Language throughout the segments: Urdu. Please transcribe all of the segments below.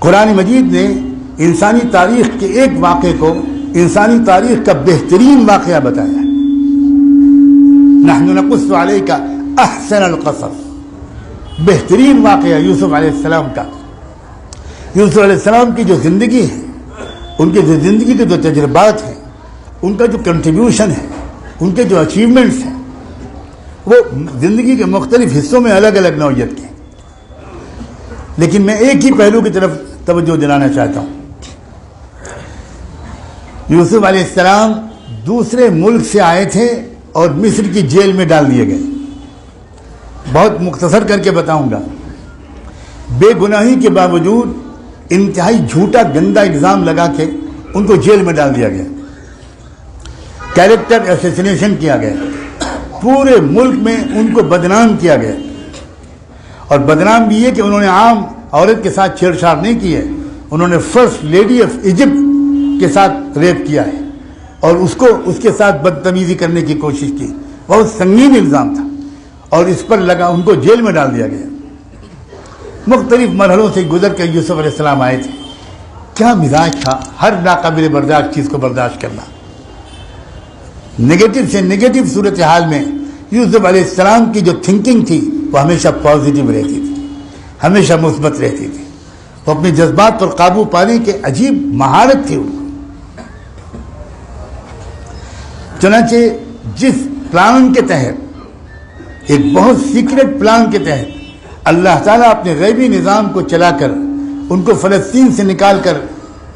قرآن مجید نے انسانی تاریخ کے ایک واقعے کو انسانی تاریخ کا بہترین واقعہ بتایا ہے. نحن نقص علیک احسن القصص، بہترین واقعہ یوسف علیہ السلام کا. یوسف علیہ السلام کی جو زندگی ہے، ان کی جو زندگی کے جو تجربات ہیں، ان کا جو کنٹریبیوشن ہے، ان کے جو اچیومنٹس ہیں، وہ زندگی کے مختلف حصوں میں الگ الگ نوعیت کے ہیں. لیکن میں ایک ہی پہلو کی طرف توجہ دلانا چاہتا ہوں. یوسف علیہ السلام دوسرے ملک سے آئے تھے اور مصر کی جیل میں ڈال دیے گئے. بہت مختصر کر کے بتاؤں گا. بے گناہی کے باوجود انتہائی جھوٹا گندا الزام لگا کے ان کو جیل میں ڈال دیا گیا. کیریکٹر اسیسینیشن کیا گیا. پورے ملک میں ان کو بدنام کیا گیا. اور بدنام بھی یہ کہ انہوں نے عام عورت کے ساتھ چھیڑ چھاڑ نہیں کی ہے، انہوں نے فرسٹ لیڈی آف ایجپٹ کے ساتھ ریپ کیا ہے اور اس کے ساتھ بدتمیزی کرنے کی کوشش کی. بہت سنگین الزام تھا اور اس پر لگا ان کو جیل میں ڈال دیا گیا. مختلف مرحلوں سے گزر کے یوسف علیہ السلام آئے تھے. کیا مزاج تھا، ہر ناقابل برداشت چیز کو برداشت کرنا. نگیٹو سے نگیٹو صورتحال میں یوسف علیہ السلام کی جو تھنکنگ تھی وہ ہمیشہ پازیٹیو رہتی تھی، ہمیشہ مثبت رہتی تھی. وہ اپنے جذبات پر قابو پانے کے عجیب مہارت تھی ان کو. چنانچہ جس پلان کے تحت، ایک بہت سیکرٹ پلان کے تحت اللہ تعالیٰ اپنے غیبی نظام کو چلا کر ان کو فلسطین سے نکال کر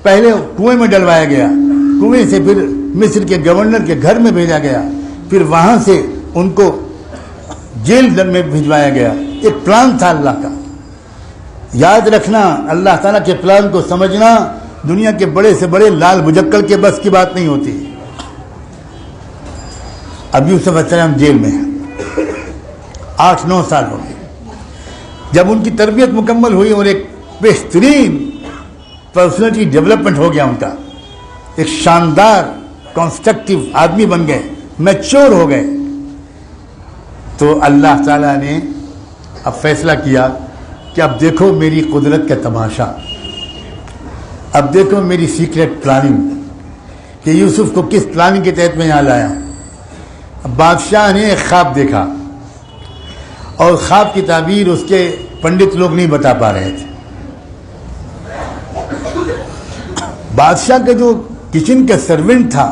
پہلے کنویں میں ڈلوایا گیا، کنویں سے پھر مصر کے گورنر کے گھر میں بھیجا گیا، پھر وہاں سے ان کو جیل میں بھجوایا گیا. ایک پلان تھا اللہ کا. یاد رکھنا، اللہ تعالیٰ کے پلان کو سمجھنا دنیا کے بڑے سے بڑے لال مجکل کے بس کی بات نہیں ہوتی. اب یوسف علیہ السلام جیل میں ہیں، 8-9 سال ہو گئے. جب ان کی تربیت مکمل ہوئی اور ایک بہترین پرسنالٹی ڈیولپمنٹ ہو گیا ان کا، ایک شاندار کنسٹرکٹیو آدمی بن گئے، میچور ہو گئے، تو اللہ تعالیٰ نے اب فیصلہ کیا کہ اب دیکھو میری قدرت کا تماشا، اب دیکھو میری سیکریٹ پلاننگ کہ یوسف کو کس پلاننگ کے تحت میں یہاں لایا. بادشاہ نے ایک خواب دیکھا اور خواب کی تعبیر اس کے پنڈت لوگ نہیں بتا پا رہے تھے. بادشاہ کا جو کچن کا سرونٹ تھا،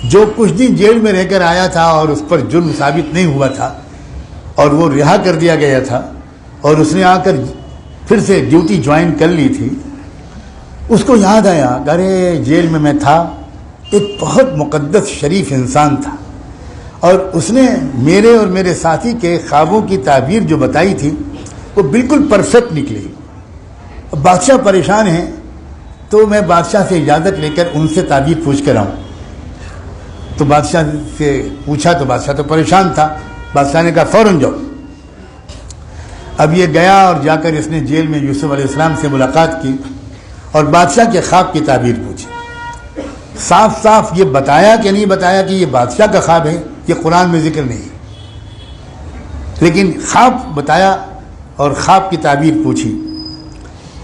جو کچھ دن جیل میں رہ کر آیا تھا اور اس پر جرم ثابت نہیں ہوا تھا اور وہ رہا کر دیا گیا تھا اور اس نے آ کر پھر سے ڈیوٹی جوائن کر لی تھی، اس کو یاد آیا کہ ارے جیل میں میں تھا، ایک بہت مقدس شریف انسان تھا اور اس نے میرے اور میرے ساتھی کے خوابوں کی تعبیر جو بتائی تھی وہ بالکل پرفیکٹ نکلی. بادشاہ پریشان ہیں تو میں بادشاہ سے اجازت لے کر ان سے تعبیر پوچھ کر آؤں. تو بادشاہ سے پوچھا تو بادشاہ تو پریشان تھا. بادشاہ نے کہا فوراً جاؤ. اب یہ گیا اور جا کر اس نے جیل میں یوسف علیہ السلام سے ملاقات کی اور بادشاہ کے خواب کی تعبیر پوچھی. صاف صاف یہ بتایا کہ نہیں بتایا کہ یہ بادشاہ کا خواب ہے، یہ قرآن میں ذکر نہیں، لیکن خواب بتایا اور خواب کی تعبیر پوچھی.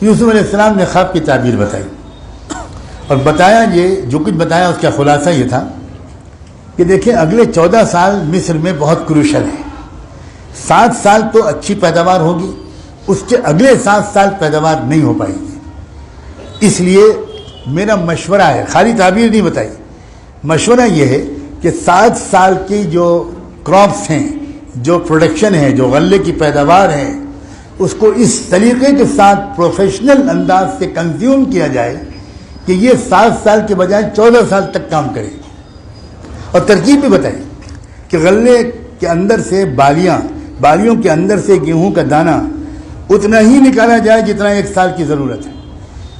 یوسف علیہ السلام نے خواب کی تعبیر بتائی اور بتایا یہ جو کچھ بتایا اس کا خلاصہ یہ تھا کہ دیکھیں اگلے 14 سال مصر میں بہت کروشل ہیں. 7 سال تو اچھی پیداوار ہوگی، اس کے اگلے 7 سال پیداوار نہیں ہو پائے گی. اس لیے میرا مشورہ ہے، خالی تعبیر نہیں بتائی، مشورہ یہ ہے کہ 7 سال کی جو کراپس ہیں، جو پروڈکشن ہے، جو غلے کی پیداوار ہے، اس کو اس طریقے کے ساتھ پروفیشنل انداز سے کنزیوم کیا جائے کہ یہ 7 سال کے بجائے 14 سال تک کام کرے. اور ترکیب بھی بتائی کہ غلے کے اندر سے بالیوں کے اندر سے گیہوں کا دانہ اتنا ہی نکالا جائے جتنا 1 سال کی ضرورت ہے،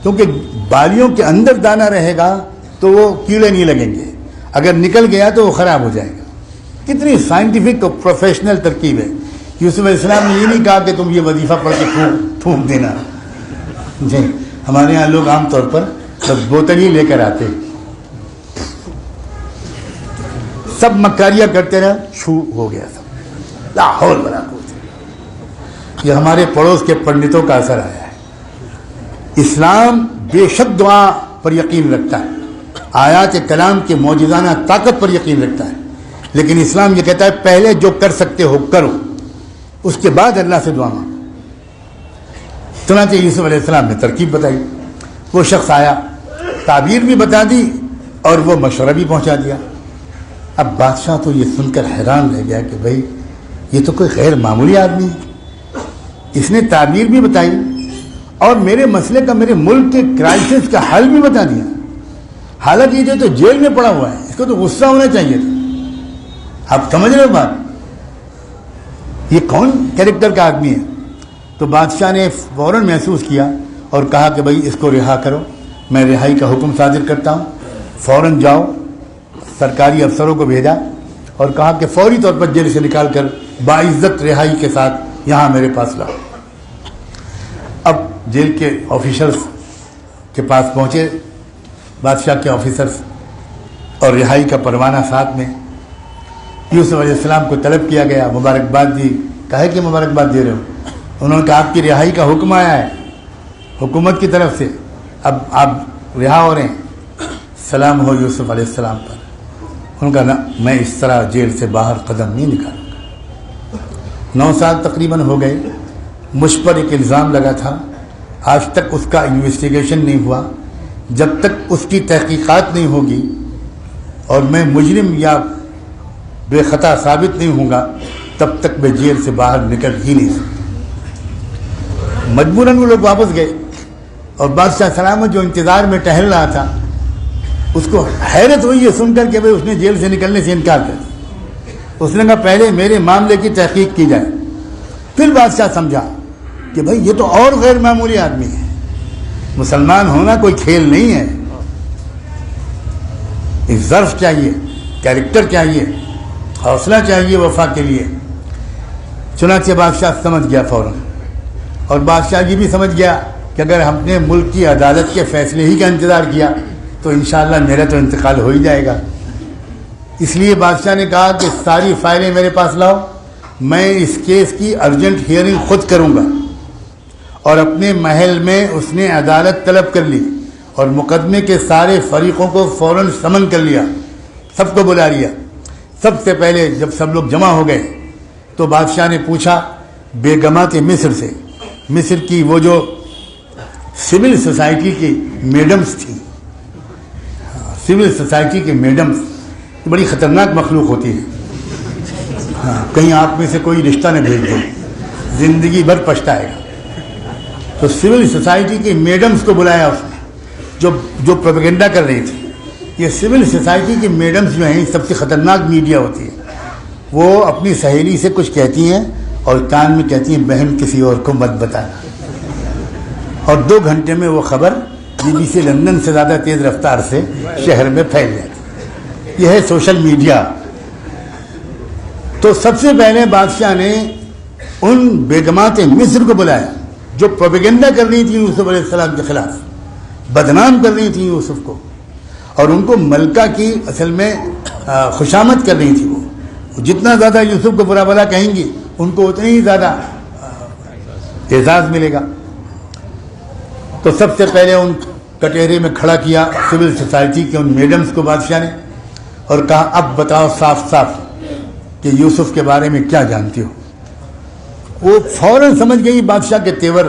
کیونکہ بالیوں کے اندر دانہ رہے گا تو وہ کیڑے نہیں لگیں گے، اگر نکل گیا تو وہ خراب ہو جائے گا. کتنی سائنٹیفک اور پروفیشنل ترکیب ہے. یوسف علیہ السلام نے یہ نہیں کہا کہ تم یہ وظیفہ پڑھ کے پھونک دینا. جی ہمارے یہاں لوگ عام طور پر بس بوتل ہی لے کر آتے، سب مکاریاں کرتے رہے، چھو ہو گیا سب، لاہور بنا. یہ ہمارے پڑوس کے پنڈتوں کا اثر آیا ہے. اسلام بے شک دعا پر یقین رکھتا ہے، آیات کلام کے معجزانہ طاقت پر یقین رکھتا ہے، لیکن اسلام یہ کہتا ہے پہلے جو کر سکتے ہو کرو، اس کے بعد اللہ سے دعا مانگو۔ چنانچہ یوسف علیہ السلام نے ترکیب بتائی، وہ شخص آیا، تعبیر بھی بتا دی اور وہ مشورہ بھی پہنچا دیا۔ اب بادشاہ تو یہ سن کر حیران رہ گیا کہ بھائی یہ تو کوئی غیر معمولی آدمی ہے، اس نے تعبیر بھی بتائی اور میرے مسئلے کا، میرے ملک کے کرائسس کا حل بھی بتا دیا، حالانکہ یہ تو جیل میں پڑا ہوا ہے، اس کو تو غصہ ہونا چاہیے تھا۔ آپ سمجھ رہے ہو بات؟ یہ کون کیریکٹر کا آدمی ہے؟ تو بادشاہ نے فوراً محسوس کیا اور کہا کہ بھائی اس کو رہا کرو، میں رہائی کا حکم صادر کرتا ہوں، فوراً جاؤ۔ سرکاری افسروں کو بھیجا اور کہا کہ فوری طور پر جیل سے نکال کر باعزت رہائی کے ساتھ یہاں میرے پاس لاؤ۔ اب جیل کے آفیسرز کے پاس پہنچے، بادشاہ کے آفیسرز، اور رہائی کا پروانہ ساتھ میں۔ یوسف علیہ السلام کو طلب کیا گیا، مبارکباد دی۔ کہے کہ مبارکباد دے رہے ہو؟ انہوں نے کہا آپ کی رہائی کا حکم آیا ہے حکومت کی طرف سے، اب آپ رہا ہو رہے ہیں۔ سلام ہو یوسف علیہ السلام پر۔ ان کا میں اس طرح جیل سے باہر قدم نہیں نکالوں گا۔ 9 سال تقریباً ہو گئے، مجھ پر ایک الزام لگا تھا، آج تک اس کا انویسٹیگیشن نہیں ہوا۔ جب تک اس کی تحقیقات نہیں ہوگی اور میں مجرم یا بے خطا ثابت نہیں ہوں گا، تب تک میں جیل سے باہر نکل ہی نہیں سکتا۔ مجبوراً وہ لوگ واپس گئے اور بادشاہ سلامت جو انتظار میں ٹہل رہا تھا، اس کو حیرت ہوئی یہ سن کر کہ بھئی اس نے جیل سے نکلنے سے انکار کر دیا۔ اس نے کہا پہلے میرے معاملے کی تحقیق کی جائے۔ پھر بادشاہ سمجھا کہ بھئی یہ تو اور غیر معمولی آدمی ہے، مسلمان ہونا کوئی کھیل نہیں ہے، ایک ظرف چاہیے، کیریکٹر چاہیے، حوصلہ چاہیے وفا کے لیے۔ چنانچہ بادشاہ سمجھ گیا فوراً، اور بادشاہ یہ بھی سمجھ گیا کہ اگر ہم نے ملک کی عدالت کے فیصلے ہی کا انتظار کیا تو انشاءاللہ میرا تو انتقال ہو ہی جائے گا۔ اس لیے بادشاہ نے کہا کہ ساری فائلیں میرے پاس لاؤ، میں اس کیس کی ارجنٹ ہیئرنگ خود کروں گا۔ اور اپنے محل میں اس نے عدالت طلب کر لی اور مقدمے کے سارے فریقوں کو فوراً سمن کر لیا، سب کو بلا لیا۔ سب سے پہلے جب سب لوگ جمع ہو گئے تو بادشاہ نے پوچھا بیگمات مصر سے، مصر کی وہ جو سول سوسائٹی کی میڈمز تھیں، سول سوسائٹی کے میڈمز بڑی خطرناک مخلوق ہوتی ہے، ہاں کہیں آپ میں سے کوئی رشتہ نہ بھیج دو، زندگی بھر پچھتائے گا۔ تو سول سوسائٹی کے میڈمز کو بلایا اس نے، جو پروپیگنڈا کر رہی تھی۔ یہ سول سوسائٹی کی میڈمز جو ہیں سب سے خطرناک میڈیا ہوتی ہے، وہ اپنی سہیلی سے کچھ کہتی ہیں اور کان میں کہتی ہیں بہن کسی اور کو مت بتانا، اور 2 گھنٹے میں وہ خبر BBC لندن سے زیادہ تیز رفتار سے شہر میں پھیل جاتی۔ یہ ہے سوشل میڈیا۔ تو سب سے پہلے بادشاہ نے ان بیگمات مصر کو بلایا جو پروپیگنڈا کر رہی تھیں یوسف علیہ السلام کے خلاف، بدنام کر رہی تھیں یوسف کو، اور ان کو ملکہ کی اصل میں خوشامد کر رہی تھی۔ وہ جتنا زیادہ یوسف کو برا بھلا کہیں گی ان کو اتنی ہی زیادہ اعزاز ملے گا۔ تو سب سے پہلے ان کٹہرے میں کھڑا کیا سول سوسائٹی کے ان میڈمز کو بادشاہ نے، اور کہا اب بتاؤ صاف صاف کہ یوسف کے بارے میں کیا جانتی ہو۔ وہ فوراً سمجھ گئی بادشاہ کے تیور،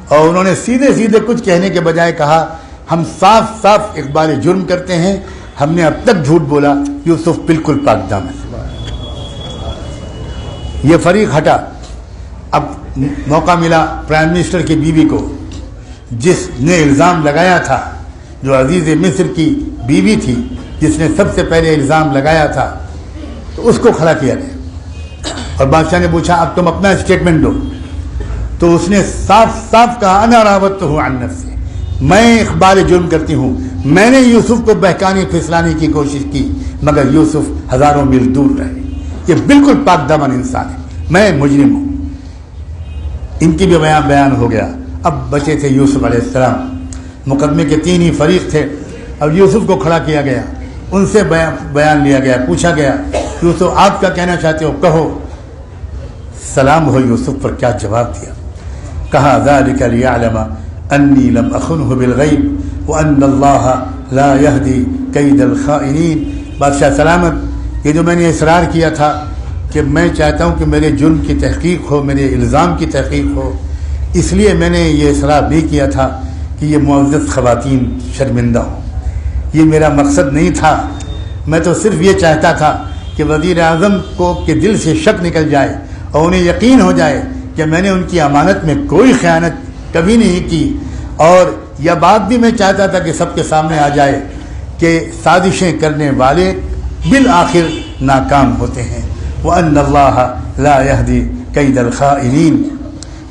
اور انہوں نے سیدھے سیدھے کچھ کہنے کے بجائے کہا ہم صاف صاف اقبال جرم کرتے ہیں، ہم نے اب تک جھوٹ بولا، یوسف بالکل پاک دامن۔ یہ فریق ہٹا۔ اب موقع ملا پرائم منسٹر کی بیوی کو، جس نے الزام لگایا تھا، جو عزیز مصر کی بیوی تھی جس نے سب سے پہلے الزام لگایا تھا، تو اس کو کھڑا کیا گیا اور بادشاہ نے پوچھا اب تم اپنا اسٹیٹمنٹ دو۔ تو اس نے صاف صاف کہا انا راودتہ عن نفسی، میں اقبال جرم کرتی ہوں، میں نے یوسف کو بہکانے پھسلانے کی کوشش کی مگر یوسف ہزاروں میل دور رہے، یہ بالکل پاک دامن انسان ہے، میں مجرم ہوں۔ ان کی بھی بیان ہو گیا۔ اب بچے تھے یوسف علیہ السلام، مقدمے کے 3 ہی فریق تھے، اب یوسف کو کھڑا کیا گیا، ان سے بیان لیا گیا، پوچھا گیا یوسف آپ کیا کہنا چاہتے ہو، کہو۔ سلام ہو یوسف پر کیا جواب دیا، کہا ذالک لیعلم انی لم اخنہ بالغیب وان اللہ لا یہدی کید الخائنین۔ بادشاہ سلامت، یہ جو میں نے اصرار کیا تھا کہ میں چاہتا ہوں کہ میرے جرم کی تحقیق ہو، میرے الزام کی تحقیق ہو، اس لیے میں نے یہ اصرار نہیں کیا تھا کہ یہ معزز خواتین شرمندہ ہوں۔ یہ میرا مقصد نہیں تھا، میں تو صرف یہ چاہتا تھا کہ وزیر اعظم کو کے دل سے شک نکل جائے اور انہیں یقین ہو جائے کہ میں نے ان کی امانت میں کوئی خیانت کبھی نہیں کی۔ اور یہ بات بھی میں چاہتا تھا کہ سب کے سامنے آ جائے کہ سازشیں کرنے والے بالآخر ناکام ہوتے ہیں۔ وَأَنَّ اللَّهَ لَا يَهْدِي كَيْدَ الْخَائِنِينَ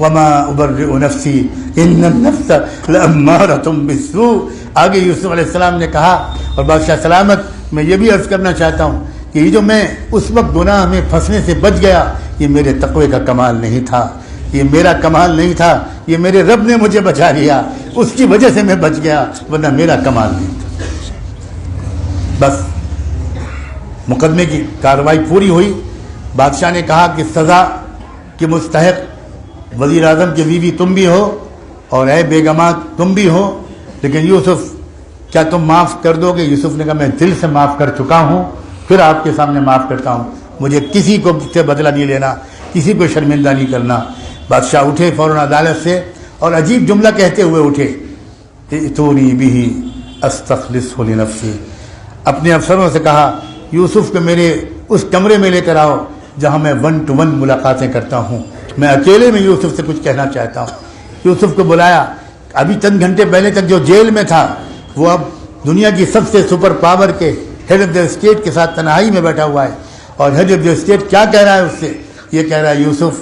وَمَا أُبَرِّئُ نَفْسِي إِنَّ النَّفْسَ لَأَمَّارَةٌ بِالسُّوءِ۔ آگے یوسف علیہ السلام نے کہا، اور بادشاہ سلامت میں یہ بھی عرض کرنا چاہتا ہوں کہ یہ جو میں اس وقت گناہ میں پھنسنے سے بچ گیا، یہ میرے تقوی کا کمال نہیں تھا، یہ میرا کمال نہیں تھا، یہ میرے رب نے مجھے بچا لیا، اس کی وجہ سے میں بچ گیا، ورنہ میرا کمال نہیں تھا۔ بس مقدمے کی کارروائی پوری ہوئی۔ بادشاہ نے کہا کہ سزا کے مستحق وزیر اعظم کی بیوی تم بھی ہو اور اے بیگمات تم بھی ہو، لیکن یوسف کیا تم معاف کر دو گے؟ یوسف نے کہا میں دل سے معاف کر چکا ہوں، پھر آپ کے سامنے معاف کرتا ہوں، مجھے کسی کو سے بدلہ نہیں لینا، کسی کو شرمندہ نہیں کرنا۔ بادشاہ اٹھے فوراً عدالت سے اور عجیب جملہ کہتے ہوئے اٹھے، ائتونی بہ استخلصہ لنفسی۔ اپنے افسروں سے کہا یوسف کو میرے اس کمرے میں لے کر آؤ جہاں میں 1 to 1 ملاقاتیں کرتا ہوں، میں اکیلے میں یوسف سے کچھ کہنا چاہتا ہوں۔ یوسف کو بلایا، ابھی چند گھنٹے پہلے تک جو جیل میں تھا وہ اب دنیا کی سب سے سپر پاور کے ہیڈ آف دا اسٹیٹ کے ساتھ تنہائی میں بیٹھا ہوا ہے، اور ہیڈ آف دا اسٹیٹ کیا کہہ رہا ہے اس سے؟ یہ کہہ رہا ہے یوسف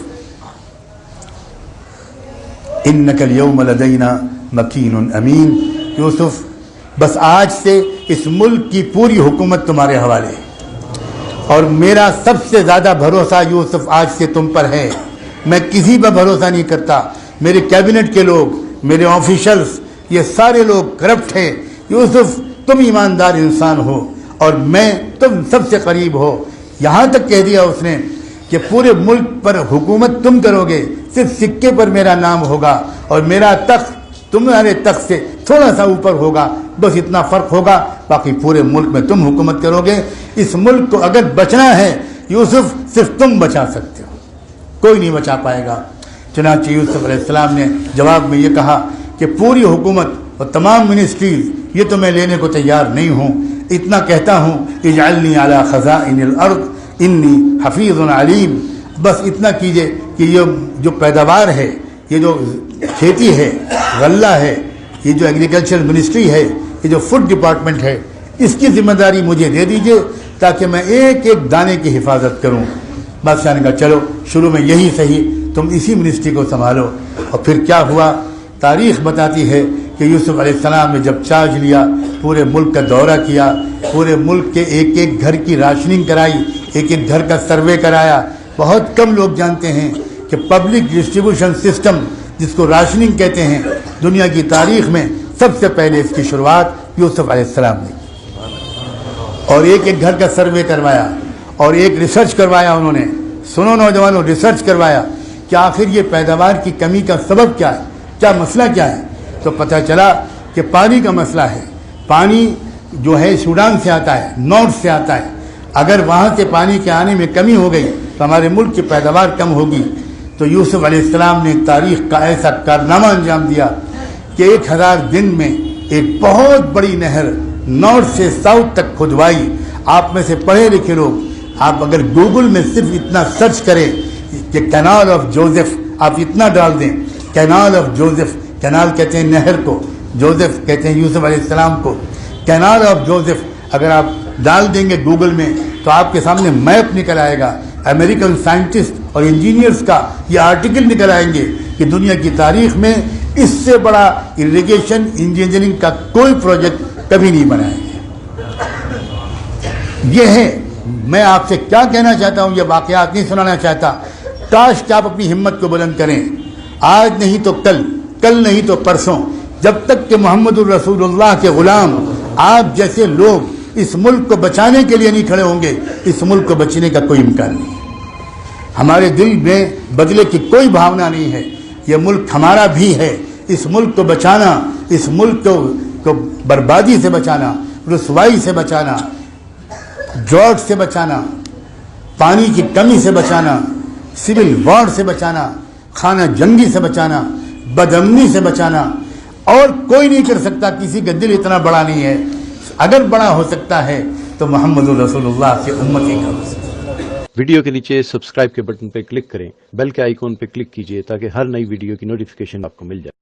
انک الیوم لدینا مکین امین، یوسف بس آج سے اس ملک کی پوری حکومت تمہارے حوالے ہے، اور میرا سب سے زیادہ بھروسہ یوسف آج سے تم پر ہے، میں کسی پر بھروسہ نہیں کرتا، میرے کیبنٹ کے لوگ، میرے آفیشلز، یہ سارے لوگ کرپٹ ہیں، یوسف تم ایماندار انسان ہو اور میں تم سب سے قریب ہو۔ یہاں تک کہہ دیا اس نے کہ پورے ملک پر حکومت تم کرو گے، صرف سکے پر میرا نام ہوگا اور میرا تخت تمہارے تخت سے تھوڑا سا اوپر ہوگا، بس اتنا فرق ہوگا، باقی پورے ملک میں تم حکومت کرو گے۔ اس ملک کو اگر بچنا ہے یوسف صرف تم بچا سکتے ہو، کوئی نہیں بچا پائے گا۔ چنانچہ یوسف علیہ السلام نے جواب میں یہ کہا کہ پوری حکومت اور تمام منسٹریز یہ تو میں لینے کو تیار نہیں ہوں، اتنا کہتا ہوں اجعلنی علی خزائن الارض انی حفیظ علیم، بس اتنا کیجئے کہ یہ جو پیداوار ہے، یہ جو کھیتی ہے، غلہ ہے، یہ جو ایگریکلچر منسٹری ہے، یہ جو فوڈ ڈپارٹمنٹ ہے، اس کی ذمہ داری مجھے دے دیجئے تاکہ میں ایک ایک دانے کی حفاظت کروں۔ بادشاہ نے کہا چلو شروع میں یہی صحیح، تم اسی منسٹری کو سنبھالو۔ اور پھر کیا ہوا؟ تاریخ بتاتی ہے کہ یوسف علیہ السلام نے جب چارج لیا، پورے ملک کا دورہ کیا، پورے ملک کے ایک ایک گھر کی راشننگ کرائی، ایک ایک گھر کا سروے کرایا۔ بہت کم لوگ جانتے ہیں کہ پبلک ڈسٹریبیوشن سسٹم جس کو راشننگ کہتے ہیں، دنیا کی تاریخ میں سب سے پہلے اس کی شروعات یوسف علیہ السلام نے کی، اور ایک ایک گھر کا سروے کروایا اور ایک ریسرچ کروایا انہوں نے۔ سنو نوجوانوں، ریسرچ کروایا کہ آخر یہ پیداوار کی کمی کا سبب کیا ہے، کیا مسئلہ کیا ہے؟ تو پتہ چلا کہ پانی کا مسئلہ ہے۔ پانی جو ہے سوڈان سے آتا ہے، نارتھ سے آتا ہے، اگر وہاں سے پانی کے آنے میں کمی ہو گئی تو ہمارے ملک کی پیداوار کم ہوگی۔ تو یوسف علیہ السلام نے تاریخ کا ایسا کارنامہ انجام دیا کہ 1000 دن میں ایک بہت بڑی نہر نارتھ سے ساؤتھ تک کھدوائی۔ آپ میں سے پڑھے لکھے لوگ، آپ اگر گوگل میں صرف اتنا سرچ کریں کہ کینال آف جوزف، آپ اتنا ڈال دیں کینال آف جوزف، کینال کہتے ہیں نہر کو، جوزف کہتے ہیں یوسف علیہ السلام کو، کینال آف جوزف اگر آپ ڈال دیں گے گوگل میں تو آپ کے سامنے میپ نکل آئے گا، امریکن سائنٹسٹ اور انجینئرز کا یہ آرٹیکل نکل آئیں گے کہ دنیا کی تاریخ میں اس سے بڑا اریگیشن انجینئرنگ کا کوئی پروجیکٹ کبھی نہیں بنایا گیا۔ یہ ہے، میں آپ سے کیا کہنا چاہتا ہوں، یہ واقعات نہیں سنانا چاہتا، کاش کہ آپ اپنی ہمت کو بلند کریں، آج نہیں تو کل، کل نہیں تو پرسوں، جب تک کہ محمد الرسول اللہ کے غلام آپ جیسے لوگ اس ملک کو بچانے کے لیے نہیں کھڑے ہوں گے، اس ملک کو بچنے کا کوئی امکان نہیں ہے۔ ہمارے دل میں بدلے کی کوئی بھاونا نہیں ہے، یہ ملک ہمارا بھی ہے، اس ملک کو بچانا، اس ملک کو بربادی سے بچانا، رسوائی سے بچانا، ڈراٹ سے بچانا، پانی کی کمی سے بچانا، سول وار سے بچانا، خانہ جنگی سے بچانا، بدامنی سے بچانا، اور کوئی نہیں کر سکتا. کسی کا دل اتنا بڑا نہیں ہے. اگر بڑا ہو سکتا ہے تو محمد رسول اللہ کی امت ہی کا. ویڈیو کے نیچے سبسکرائب کے بٹن پہ کلک کریں، بیل کے آئیکن پہ کلک کیجئے تاکہ ہر نئی ویڈیو کی نوٹیفیکیشن آپ کو مل جائے.